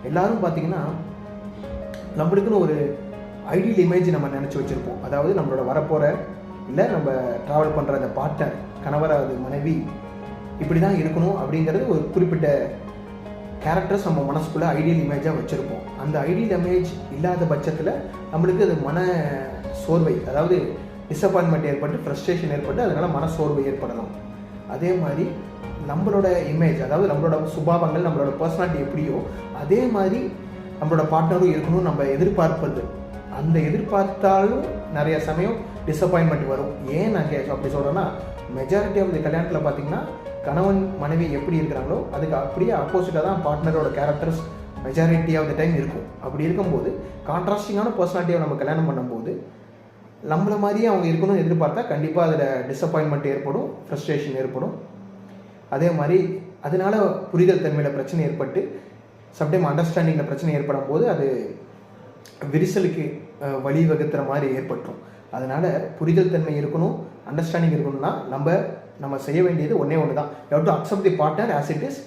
எல்லாரும் பார்த்தீங்கன்னா நம்மளுக்குன்னு ஒரு ஐடியல் இமேஜ் நம்ம நினச்சி வச்சுருப்போம். அதாவது நம்மளோட வரப்போகிற இல்லை நம்ம ட்ராவல் பண்ணுற அந்த பார்ட்னர், கணவராது மனைவி இப்படி தான் இருக்கணும் அப்படிங்கிறது ஒரு குறிப்பிட்ட கேரக்டர்ஸ் நம்ம மனசுக்குள்ளே ஐடியல் இமேஜாக வச்சுருப்போம். அந்த ஐடியல் இமேஜ் இல்லாத பட்சத்தில் நம்மளுக்கு அது மன சோர்வை, அதாவது டிசப்பாயின்மெண்ட் ஏற்பட்டு ஃப்ரஸ்ட்ரேஷன் ஏற்பட்டு அதனால் மன சோர்வு ஏற்படலாம். அதே மாதிரி நம்மளோட இமேஜ், அதாவது நம்மளோட சுபாவங்கள், நம்மளோட பர்சனாலிட்டி எப்படியோ அதே மாதிரி நம்மளோட பார்ட்னரும் இருக்கணும்னு நம்ம எதிர்பார்ப்பது, அந்த எதிர்பார்த்தாலும் நிறைய சமயம் டிசப்பாயின்மெண்ட் வரும். ஏன் நான் அப்படி சொல்கிறேன்னா, மெஜாரிட்டி ஆஃப் தி கல்யாணத்தில் பார்த்தீங்கன்னா கணவன் மனைவி எப்படி இருக்கிறாங்களோ அதுக்கு அப்படியே ஆப்போசிட்டாக தான் பார்ட்னரோட characters majority of the time இருக்கும். அப்படி இருக்கும்போது கான்ட்ராஸ்டிங்கான பர்சனாலிட்டியை நம்ம கல்யாணம் பண்ணும்போது நம்மளை மாதிரியே அவங்க இருக்கணும்னு எதிர்பார்த்தா கண்டிப்பாக அதில் டிசப்பாயின்மெண்ட் ஏற்படும், ஃப்ரஸ்ட்ரேஷன் ஏற்படும். அதே மாதிரி அதனால புரிதல் தன்மையில் பிரச்சனை ஏற்பட்டு சம்டைம் அண்டர்ஸ்டாண்டிங்கில் பிரச்சனை ஏற்படும் போது அது விரிசலுக்கு வழிவகுத்துற மாதிரி ஏற்பட்டுரும். அதனால் புரிதல் தன்மை இருக்கணும், அண்டர்ஸ்டாண்டிங் இருக்கணும்னா நம்ம செய்ய வேண்டியது ஒன்றே ஒன்று தான். You have to accept the partner as it is.